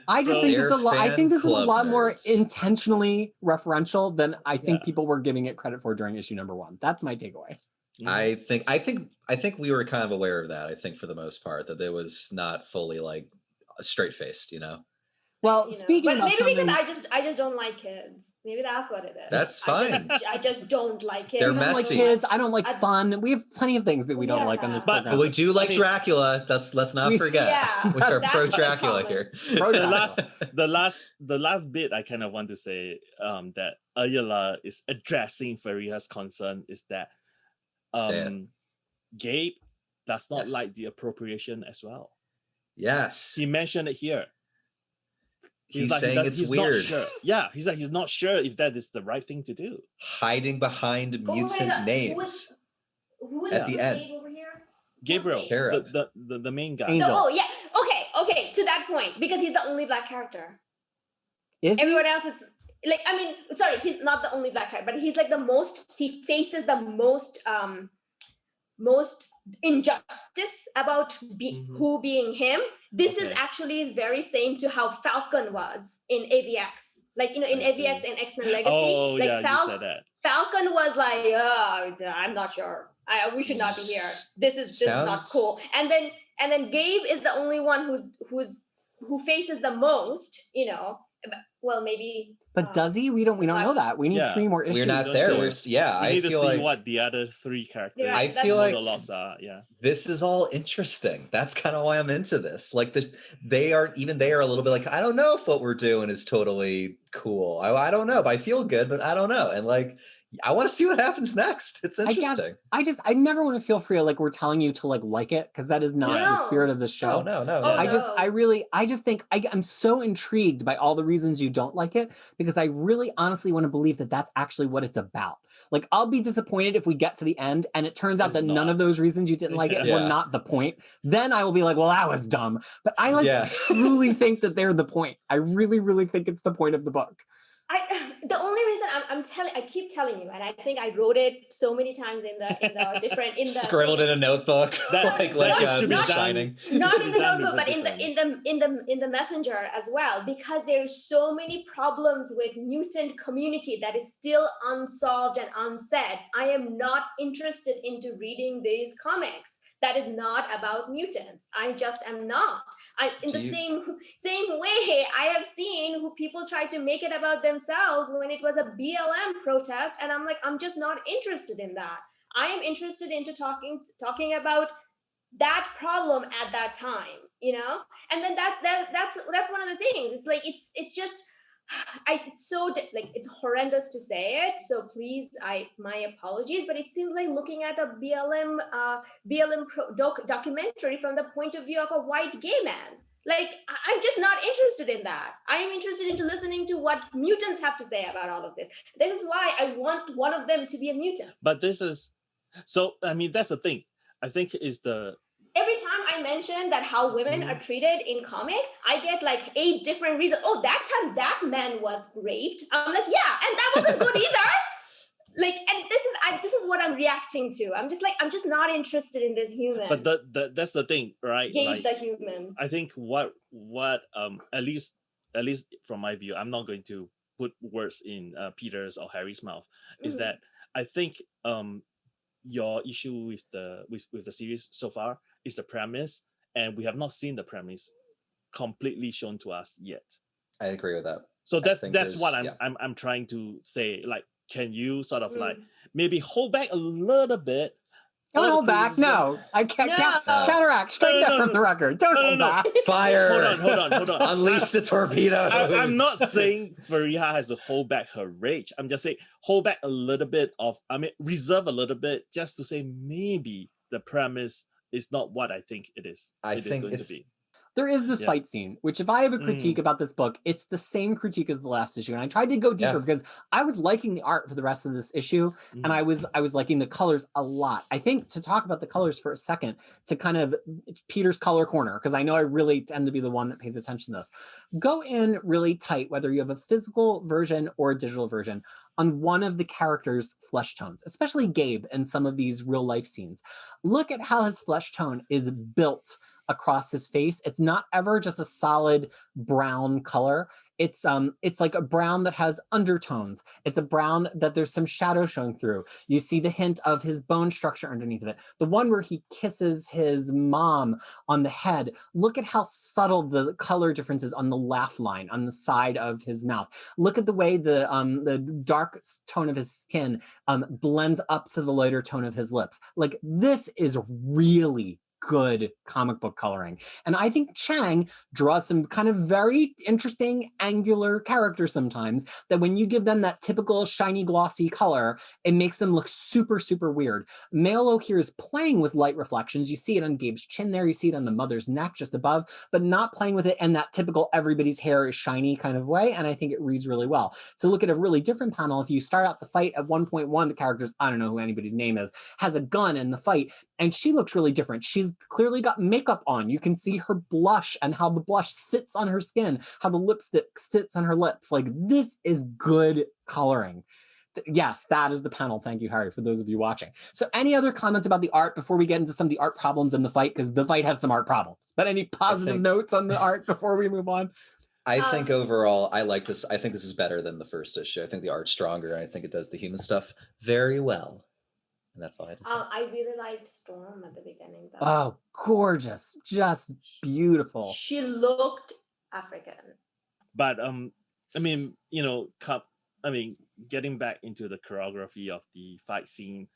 Speaker 1: I just
Speaker 2: So-
Speaker 1: think this is a
Speaker 3: They're
Speaker 1: lot. I think this is a
Speaker 3: fan
Speaker 1: lot
Speaker 3: club
Speaker 1: more
Speaker 3: nerds.
Speaker 1: intentionally referential than I think
Speaker 2: Yeah.
Speaker 1: people were giving it credit for during issue #1. That's my takeaway.
Speaker 3: I think we were kind of aware of that. I think for the most part that it was not fully like straight faced, you know.
Speaker 1: Well,
Speaker 4: you know.
Speaker 1: speaking
Speaker 4: But
Speaker 1: about
Speaker 4: maybe because
Speaker 1: something,
Speaker 4: I just don't like kids. Maybe that's what it is.
Speaker 3: That's
Speaker 4: I just don't like kids.
Speaker 3: They're
Speaker 1: I don't like
Speaker 3: messy.
Speaker 1: kids. I don't like
Speaker 4: I-
Speaker 1: fun. We have plenty of things that we don't like on this
Speaker 4: Yeah.
Speaker 2: But-
Speaker 1: program.
Speaker 3: But we do like
Speaker 2: I mean-
Speaker 3: Dracula. Let's not
Speaker 1: We-
Speaker 3: forget.
Speaker 4: Yeah,
Speaker 3: We are
Speaker 4: that's
Speaker 3: pro
Speaker 4: the
Speaker 3: Dracula
Speaker 4: comment.
Speaker 3: here.
Speaker 1: Pro
Speaker 2: the
Speaker 1: Dracula.
Speaker 2: last bit I kind of want to say that Ayala is addressing Fariha's concern is that
Speaker 3: Say it.
Speaker 2: Gabe does not
Speaker 3: Yes.
Speaker 2: like the appropriation as well.
Speaker 3: Yes.
Speaker 2: He mentioned it here.
Speaker 3: He's
Speaker 2: like,
Speaker 3: saying it's
Speaker 2: he's
Speaker 3: weird.
Speaker 2: Not sure. Yeah, he's like he's not sure if that is the right thing to do.
Speaker 3: Hiding behind
Speaker 4: Oh,
Speaker 3: mutant
Speaker 4: wait,
Speaker 3: names.
Speaker 4: Who is
Speaker 3: At the
Speaker 4: who's
Speaker 3: end.
Speaker 4: Gabe over here?
Speaker 2: Gabriel,
Speaker 4: Gabe?
Speaker 3: Herod.
Speaker 2: the main guy.
Speaker 1: Angel.
Speaker 4: Oh yeah. Okay. To that point, because he's the only black character.
Speaker 1: Is he?
Speaker 4: Everyone else is like, I mean, sorry, he's not the only black character, but he's like the most. He faces the most injustice about
Speaker 2: Mhm.
Speaker 4: who being him. This is
Speaker 2: Okay.
Speaker 4: actually very same to how Falcon was in AVX. Like, you know, in
Speaker 2: I
Speaker 4: AVX
Speaker 2: see.
Speaker 4: and X-Men Legacy.
Speaker 2: Oh
Speaker 4: like
Speaker 2: yeah, you said that.
Speaker 4: Falcon was like, I'm not sure. We should not be here. This is not
Speaker 3: Sounds-
Speaker 4: cool. And then Gabe is the only one who faces the most, you know. Well, maybe.
Speaker 1: But does he? We don't know that. We need
Speaker 2: Yeah.
Speaker 1: 3 more issues.
Speaker 3: We're not
Speaker 2: don't
Speaker 3: there.
Speaker 2: see
Speaker 3: We're
Speaker 2: it.
Speaker 3: yeah.
Speaker 2: We
Speaker 3: I
Speaker 2: need to
Speaker 3: feel
Speaker 2: see
Speaker 3: like
Speaker 2: what the other 3 characters.
Speaker 4: Yeah,
Speaker 3: I feel like
Speaker 2: monologues are. Yeah.
Speaker 3: this is all interesting. That's kind of why I'm into this. Like they are a little bit like, I don't know if what we're doing is totally cool. I don't know, but I feel good, but I don't know. And like, I want to see what happens next. It's
Speaker 1: I guess
Speaker 3: interesting.
Speaker 1: I never want to feel free like we're telling you to like it, because that is not the
Speaker 4: No.
Speaker 1: spirit of the show.
Speaker 3: No.
Speaker 4: Oh,
Speaker 1: I just think I'm so intrigued by all the reasons you don't like it, because I really honestly want to believe that that's actually what it's about. Like, I'll be disappointed if we get to the end and it turns out
Speaker 2: It's
Speaker 1: that none
Speaker 2: not.
Speaker 1: of those reasons you didn't like it were
Speaker 3: Yeah.
Speaker 1: not the point. Then I will be like, well, that was dumb. But I
Speaker 3: Yeah.
Speaker 1: truly think that they're the point. I really, really think it's the point of the book.
Speaker 4: The only reason I keep telling you, and I think I wrote it so many times in the different in the
Speaker 3: Scribbled in a notebook,
Speaker 2: That-
Speaker 3: like
Speaker 2: that should be
Speaker 3: The
Speaker 2: done.
Speaker 3: Shining.
Speaker 4: not
Speaker 2: should
Speaker 4: in
Speaker 2: be
Speaker 4: the
Speaker 2: done
Speaker 4: notebook,
Speaker 2: with
Speaker 4: but
Speaker 2: a
Speaker 4: in the messenger as well, because there is so many problems with mutant community that is still unsolved and unsaid. I am not interested into reading these comics that is not about mutants. I just am not. Same way I have seen who people try to make it about themselves when it was a BLM protest, and I'm like, I'm just not interested in that. I am interested into talking about that problem at that time, you know. And then that's one of the things. It's like it's just it's horrendous to say it, so please, my apologies, but it seems like looking at a BLM documentary from the point of view of a white gay man. Like, I'm just not interested in that. I am interested into listening to what mutants have to say about all of this. This is why I want one of them to be a mutant.
Speaker 2: But this is so. I mean, that's the thing. I think is the
Speaker 4: Every time I mention that how women are treated in comics, I get like 8 different reasons. Oh, that time that man was raped. I'm like, yeah, and that wasn't good either. Like, and this is what I'm reacting to. I'm just like, I'm just not interested in this human.
Speaker 2: But that's the thing, right?
Speaker 4: Gabe the human.
Speaker 2: I think what at least from my view, I'm not going to put words in Peter's or Harry's mouth. Is that I think your issue with the series so far is the premise, and we have not seen the premise completely shown to us yet.
Speaker 3: I agree with that.
Speaker 2: So that's what
Speaker 3: yeah.
Speaker 2: I'm trying to say. Like, can you sort of like maybe hold back a little bit
Speaker 1: Don't
Speaker 2: all the
Speaker 1: hold back.
Speaker 2: criticism.
Speaker 1: No, I can't
Speaker 4: No.
Speaker 1: counteract. Strike that from the record. Don't hold
Speaker 2: no.
Speaker 1: back.
Speaker 3: Fire!
Speaker 2: Hold on.
Speaker 3: Unleash the torpedoes.
Speaker 2: I'm not saying Fariha has to hold back her rage. I'm just saying hold back a little bit reserve a little bit just to say maybe the premise is not what I think it is.
Speaker 3: I
Speaker 2: It is
Speaker 3: think
Speaker 2: going
Speaker 3: it's
Speaker 2: to be.
Speaker 1: There is this
Speaker 2: Yeah.
Speaker 1: fight scene, which if I have a critique about this book, it's the same critique as the last issue. And I tried to go deeper because I was liking the art for the rest of this issue. And I was liking the colors a lot. I think to talk about the colors for a second, to kind of Peter's color corner, because I know I really tend to be the one that pays attention to this. Go in really tight, whether you have a physical version or a digital version, on one of the characters' flesh tones, especially Gabe in some of these real life scenes. Look at how his flesh tone is built across his face. It's not ever just a solid brown color. It's like a brown that has undertones. It's a brown that there's some shadow showing through. You see the hint of his bone structure underneath of it. The one where he kisses his mom on the head. Look at how subtle the color difference is on the laugh line on the side of his mouth. Look at the way the dark tone of his skin blends up to the lighter tone of his lips. Like, this is really good comic book coloring. And I think Chang draws some kind of very interesting angular characters sometimes that when you give them that typical shiny glossy color, it makes them look super, super weird. Maiolo here is playing with light reflections. You see it on Gabe's chin there, you see it on the mother's neck just above, but not playing with it in that typical everybody's hair is shiny kind of way. And I think it reads really well. So look at a really different panel. If you start out the fight at 1.1, the characters, I don't know who anybody's name is, has a gun in the fight, and she looks really different. She's clearly got makeup on. You can see her blush and how the blush sits on her skin, how the lipstick sits on her lips. Like, this is good coloring. Yes, that is the panel. Thank you, Harry, for those of you watching. So any other comments about the art before we get into some of the art problems in the fight? Because the fight has some art problems. But any positive notes on the art before we move on?
Speaker 3: I think overall, I like this. I think this is better than the first issue. I think the art's stronger, and I think it does the human stuff very well. And that's all I had to say.
Speaker 4: I really liked Storm at the beginning, though.
Speaker 1: Oh, gorgeous. Just beautiful.
Speaker 4: She looked African.
Speaker 2: But I mean, getting back into the choreography of the fight scene,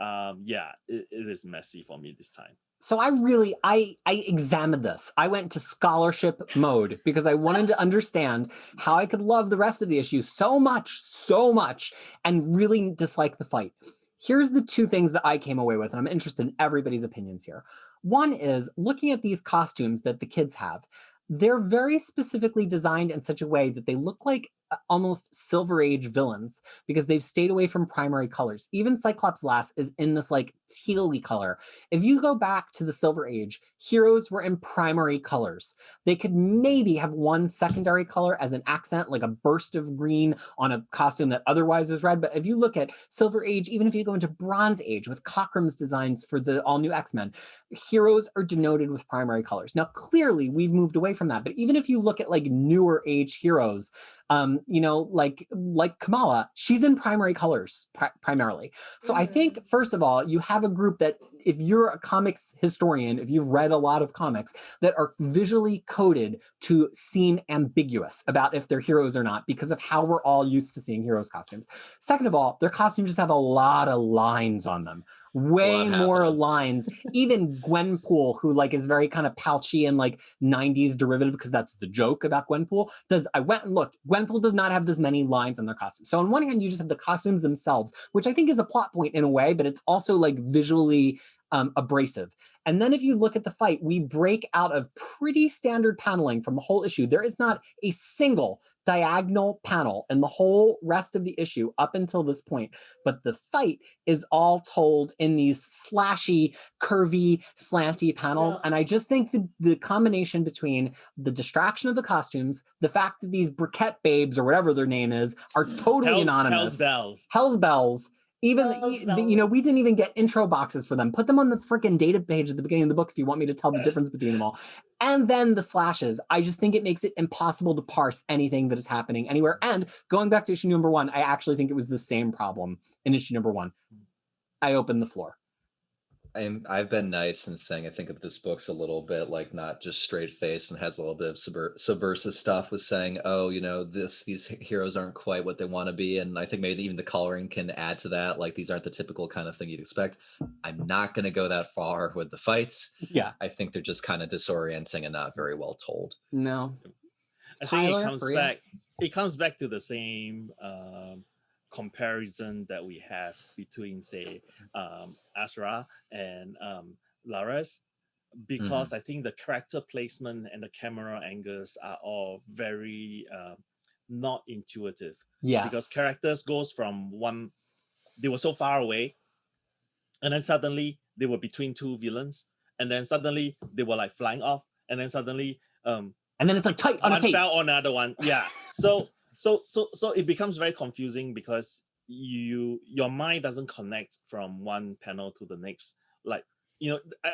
Speaker 2: it is messy for me this time.
Speaker 1: So I examined this. I went to scholarship mode because I wanted to understand how I could love the rest of the issue so much, and really dislike the fight. Here's the two things that I came away with, and I'm interested in everybody's opinions here. One is looking at these costumes that the kids have. They're very specifically designed in such a way that they look like almost Silver Age villains because they've stayed away from primary colors. Even Cyclops-Lass is in this like tealy color. If you go back to the Silver Age, heroes were in primary colors. They could maybe have one secondary color as an accent, like a burst of green on a costume that otherwise was red. But if you look at Silver Age, even if you go into Bronze Age with Cochrum's designs for the all-new X-Men, heroes are denoted with primary colors. Now, clearly, we've moved away from that. But even if you look at like newer age heroes, like Kamala, she's in primary colors primarily. So I think, first of all, you have a group that, if you're a comics historian, if you've read a lot of comics, that are visually coded to seem ambiguous about if they're heroes or not because of how we're all used to seeing heroes' costumes. Second of all, their costumes just have a lot of lines on them. Way more lines. Even Gwenpool, who like is very kind of pouchy and like 90s derivative, because that's the joke about Gwenpool, I went and looked. Gwenpool does not have this many lines on their costumes. So on one hand, you just have the costumes themselves, which I think is a plot point in a way, but it's also like visually abrasive. And then if you look at the fight, we break out of pretty standard paneling from the whole issue. There is not a single diagonal panel in the whole rest of the issue up until this point. But the fight is all told in these slashy, curvy, slanty panels. And I just think the combination between the distraction of the costumes, the fact that these briquette babes or whatever their name is are totally anonymous. Hell's Bells. Even, we didn't even get intro boxes for them. Put them on the freaking data page at the beginning of the book if you want me to tell the difference between them all. And then the slashes. I just think it makes it impossible to parse anything that is happening anywhere. And going back to issue number 1, I actually think it was the same problem in issue number 1. I opened the floor.
Speaker 3: I've been nice in saying I think of this book's a little bit like not just straight faced and has a little bit of subversive stuff with saying, oh, these heroes aren't quite what they want to be. And I think maybe even the coloring can add to that. Like these aren't the typical kind of thing you'd expect. I'm not going to go that far with the fights.
Speaker 1: Yeah.
Speaker 3: I think they're just kind of disorienting and not very well told.
Speaker 1: No.
Speaker 2: I think
Speaker 1: Tyler,
Speaker 2: it comes
Speaker 1: for you?
Speaker 2: back. It comes back to the same comparison that we have between, say, Asra and Laris, because I think the character placement and the camera angles are all very not intuitive.
Speaker 1: Yes.
Speaker 2: Because characters goes from one, they were so far away, and then suddenly they were between two villains, and then suddenly they were like flying off, and then suddenly
Speaker 1: and then it's like tight on a
Speaker 2: one
Speaker 1: face.
Speaker 2: fell on another one. Yeah. So it becomes very confusing because your mind doesn't connect from one panel to the next. Like,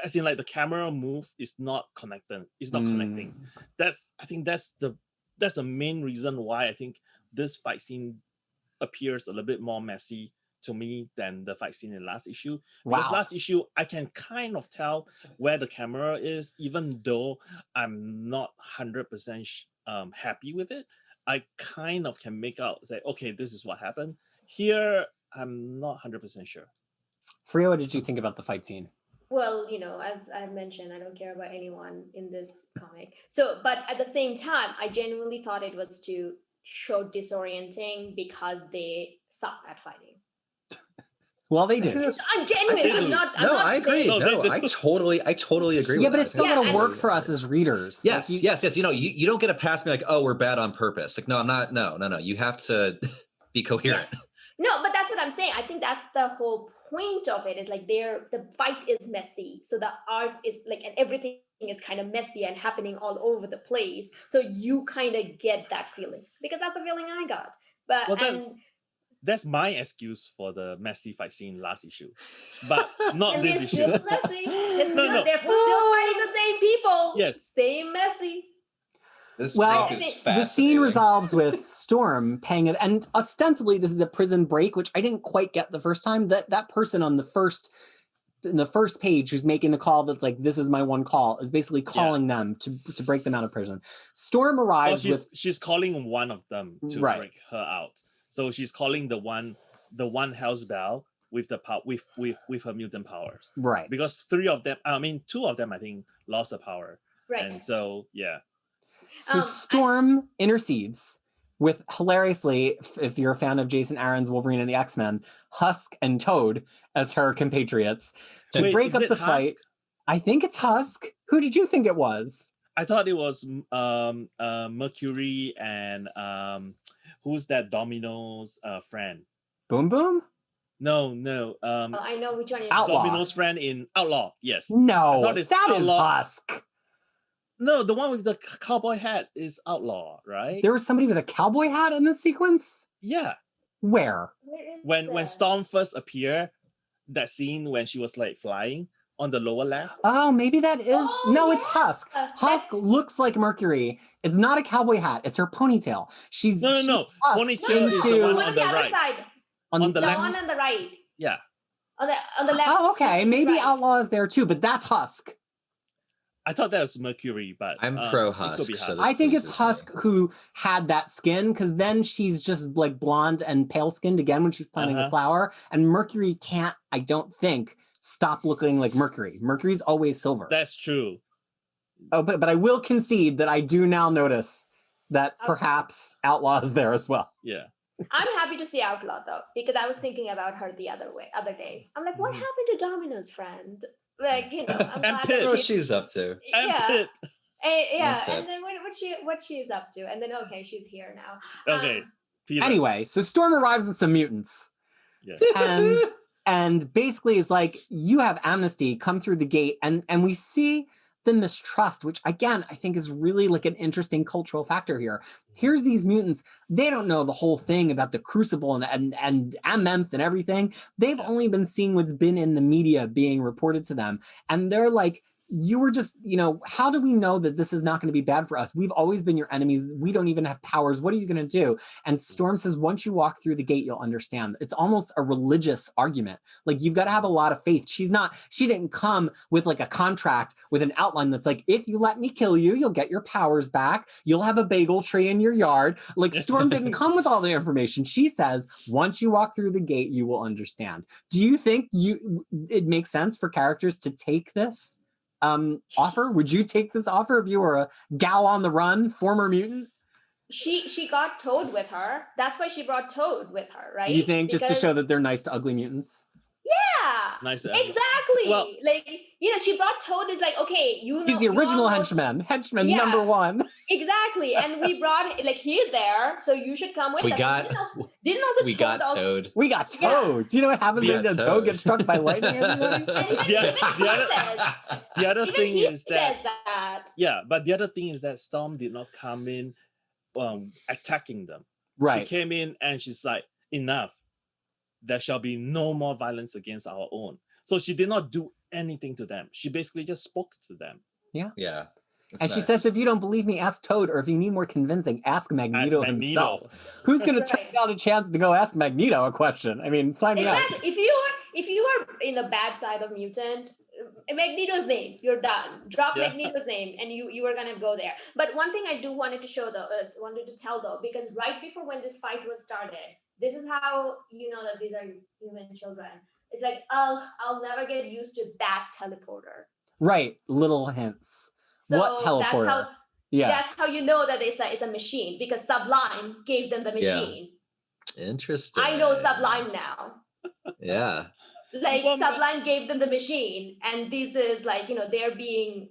Speaker 2: as in like the camera move is not connected. It's not connecting. I think that's the main reason why I think this fight scene appears a little bit more messy to me than the fight scene in last issue. Because last issue, I can kind of tell where the camera is, even though I'm not 100% happy with it. I kind of can make out, say, okay, this is what happened. Here, I'm not 100% sure.
Speaker 1: Fariha, what did you think about the fight scene?
Speaker 4: Well, as I mentioned, I don't care about anyone in this comic. So, but at the same time, I genuinely thought it was to show disorienting because they suck at fighting.
Speaker 1: Well, they did.
Speaker 4: I'm genuine. I'm not
Speaker 3: I agree.
Speaker 2: No,
Speaker 3: I totally agree with
Speaker 1: Yeah,
Speaker 3: that.
Speaker 1: but it's still going to work for us as readers.
Speaker 3: Yes,
Speaker 1: like
Speaker 3: yes. You don't get to pass me like, oh, we're bad on purpose. Like, no, I'm not. No. You have to be coherent.
Speaker 4: Yeah. No, but that's what I'm saying. I think that's the whole point of it, is like the fight is messy. So the art is like, and everything is kind of messy and happening all over the place. So you kind of get that feeling, because that's the feeling I got. But
Speaker 2: that's my excuse for the messy fight scene last issue, but not
Speaker 4: and
Speaker 2: this
Speaker 4: they're
Speaker 2: issue.
Speaker 4: still messy. They're still fighting the same people.
Speaker 2: Yes,
Speaker 4: same messy.
Speaker 3: This book is fascinating.
Speaker 1: The scene resolves with Storm paying it, and ostensibly this is a prison break, which I didn't quite get the first time. That person on the first page who's making the call that's like, this is my one call, is basically calling them to break them out of prison. Storm arrives
Speaker 2: she's calling one of them to break her out. So she's calling the one Hell's Bell with the with her mutant powers.
Speaker 1: Right.
Speaker 2: Because two of them I think lost the power.
Speaker 4: Right.
Speaker 2: And so
Speaker 1: So Storm intercedes with, hilariously, if you're a fan of Jason Aaron's Wolverine and the X-Men, Husk and Toad as her compatriots to break up the fight. I think it's Husk. Who did you think it was?
Speaker 2: I thought it was Mercury and who's that Domino's friend?
Speaker 1: Boom Boom?
Speaker 2: No.
Speaker 4: I know which one.
Speaker 1: Outlaw.
Speaker 2: Domino's friend in Outlaw. Yes.
Speaker 1: No, that is Husk.
Speaker 2: No, the one with the cowboy hat is Outlaw, right?
Speaker 1: There was somebody with a cowboy hat in this sequence?
Speaker 2: Yeah.
Speaker 1: Where?
Speaker 2: When Storm first appeared, that scene when she was like flying on the lower left.
Speaker 1: Oh, maybe that is. It's Husk. Husk looks like Mercury. It's not a cowboy hat. It's her ponytail.
Speaker 2: No. Ponytail is the one on the
Speaker 4: other
Speaker 2: right.
Speaker 4: Side.
Speaker 2: On the left.
Speaker 4: One on the right.
Speaker 2: Yeah.
Speaker 4: On the left.
Speaker 1: Oh, okay. Maybe
Speaker 4: right.
Speaker 1: Outlaw is there too, but that's Husk.
Speaker 2: I thought that was Mercury, but
Speaker 3: I'm pro Husk. So
Speaker 1: I think it's Husk who had that skin, because then she's just like blonde and pale skinned again when she's planting the flower. And Mercury can't, I don't think, stop looking like Mercury. Mercury's always silver.
Speaker 2: That's true.
Speaker 1: Oh, but I will concede that I do now notice that perhaps Outlaw is there as well.
Speaker 2: Yeah.
Speaker 4: I'm happy to see Outlaw though, because I was thinking about her the other day. I'm like, what happened to Domino's friend? Like, I'm glad
Speaker 3: that what she's up to.
Speaker 4: Yeah. And then what she's up to, and then she's here now.
Speaker 2: Okay. Peter.
Speaker 1: Anyway, so Storm arrives with some mutants.
Speaker 2: Yeah.
Speaker 1: And basically is like, you have amnesty, come through the gate, and we see the mistrust, which again, I think is really like an interesting cultural factor here. Here's these mutants, they don't know the whole thing about the Crucible and Amenth and everything. They've only been seeing what's been in the media being reported to them. And they're like, you were just, how do we know that this is not going to be bad for us? We've always been your enemies. We don't even have powers. What are you going to do? And Storm says, once you walk through the gate, you'll understand. It's almost a religious argument. Like, you've got to have a lot of faith. She didn't come with like a contract with an outline that's like, if you let me kill you, you'll get your powers back. You'll have a bagel tree in your yard. Like, Storm didn't come with all the information. She says, once you walk through the gate, you will understand. Do you think it makes sense for characters to take this offer? Would you take this offer if you were a gal on the run, former mutant?
Speaker 4: She got Toad with her. That's why she brought Toad with her, right?
Speaker 1: You think just to show that they're nice to ugly mutants?
Speaker 4: Yeah,
Speaker 2: Nice.
Speaker 4: exactly.
Speaker 2: Well,
Speaker 4: like, she brought Toad. Is like, okay,
Speaker 1: he's the original henchman number one.
Speaker 4: Exactly. And we brought, like, he's there, so you should come with us. Didn't also
Speaker 3: we
Speaker 4: Toad
Speaker 3: got
Speaker 4: also,
Speaker 3: Toad.
Speaker 1: We got Toad. Do you know what happens when Toad gets struck by lightning?
Speaker 4: And
Speaker 2: the other thing is that,
Speaker 4: says that.
Speaker 2: Yeah, but the other thing is that Storm did not come in attacking them.
Speaker 1: Right.
Speaker 2: She came in and she's like, enough. There shall be no more violence against our own. So she did not do anything to them. She basically just spoke to them.
Speaker 1: Yeah.
Speaker 3: Yeah.
Speaker 1: And she says, if you don't believe me, ask Toad, or if you need more convincing, ask Magneto himself. Who's going to turn down a chance to go ask Magneto a question? I mean, sign me up.
Speaker 4: If you are in the bad side of mutant, Magneto's name, you're done. Drop Magneto's name, and you are gonna go there. But one thing I wanted to tell though, because right before when this fight was started, this is how you know that these are human children. It's like, oh, I'll never get used to that teleporter.
Speaker 1: Right, little hints.
Speaker 4: So
Speaker 1: what teleporter?
Speaker 4: That's how you know that it's a machine, because Sublime gave them the machine.
Speaker 3: Yeah. Interesting.
Speaker 4: I know Sublime now.
Speaker 3: Yeah.
Speaker 4: Like, Sublime gave them the machine, and this is like, they're being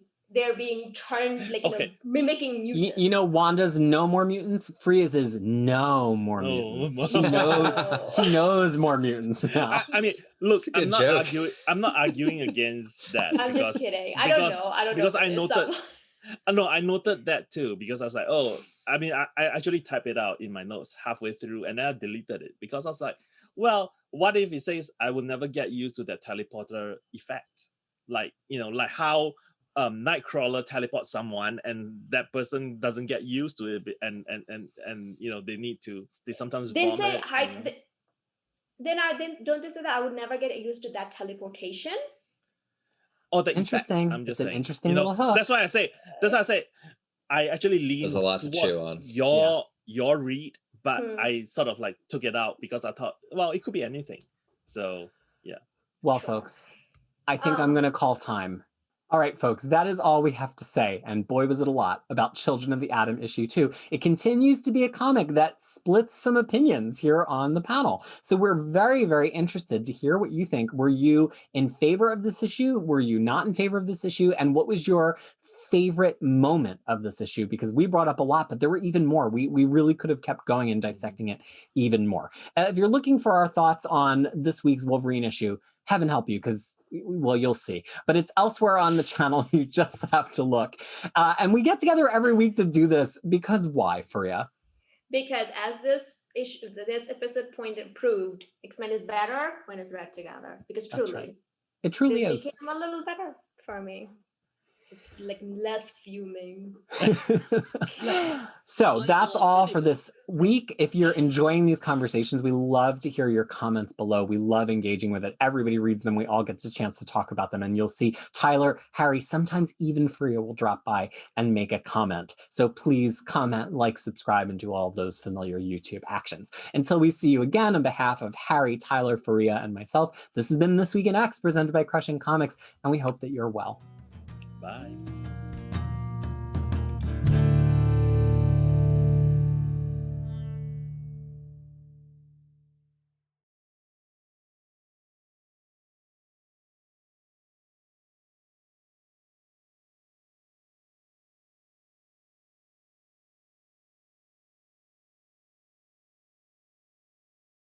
Speaker 4: turned, like, mimicking mutants.
Speaker 1: Wanda's no more mutants. Freya's is no more mutants. She knows more mutants now.
Speaker 2: I mean, look, I'm not arguing against that.
Speaker 4: I'm just kidding. I don't know.
Speaker 2: Because I noted. I noted that too, because I was like, I actually typed it out in my notes halfway through, and then I deleted it because I was like, well, what if it says I will never get used to that teleporter effect? Like, like how Nightcrawler teleports someone and that person doesn't get used to it, and they sometimes
Speaker 4: didn't
Speaker 2: vomit.
Speaker 4: Say hi. Don't they say that I would never get used to that teleportation?
Speaker 2: Oh, the
Speaker 1: interesting.
Speaker 2: Effect, I'm just saying.
Speaker 1: An interesting little hook.
Speaker 2: That's why I say. I actually lean.
Speaker 3: There's a lot to chew on.
Speaker 2: Your read, but I sort of like took it out because I thought, well, it could be anything. So yeah.
Speaker 1: Well, folks, I think I'm going to call time. All right, folks, that is all we have to say. And boy, was it a lot about Children of the Atom issue 2. It continues to be a comic that splits some opinions here on the panel. So we're very, very interested to hear what you think. Were you in favor of this issue? Were you not in favor of this issue? And what was your favorite moment of this issue? Because we brought up a lot, but there were even more. We really could have kept going and dissecting it even more. If you're looking for our thoughts on this week's Wolverine issue, heaven help you, because, well, you'll see. But it's elsewhere on the channel. You just have to look. And we get together every week to do this because why, Fariha?
Speaker 4: Because as this episode proved, X-Men is better when it's read together. Because truly,
Speaker 1: right. It truly
Speaker 4: is.
Speaker 1: It
Speaker 4: became a little better for me. It's like less fuming.
Speaker 1: So that's all for this week. If you're enjoying these conversations, we love to hear your comments below. We love engaging with it. Everybody reads them. We all get a chance to talk about them. And you'll see Tyler, Harry, sometimes even Fariha will drop by and make a comment. So please comment, like, subscribe, and do all of those familiar YouTube actions. Until we see you again, on behalf of Harry, Tyler, Fariha, and myself, this has been This Week in X, presented by Crushing Comics, and we hope that you're well.
Speaker 2: Bye.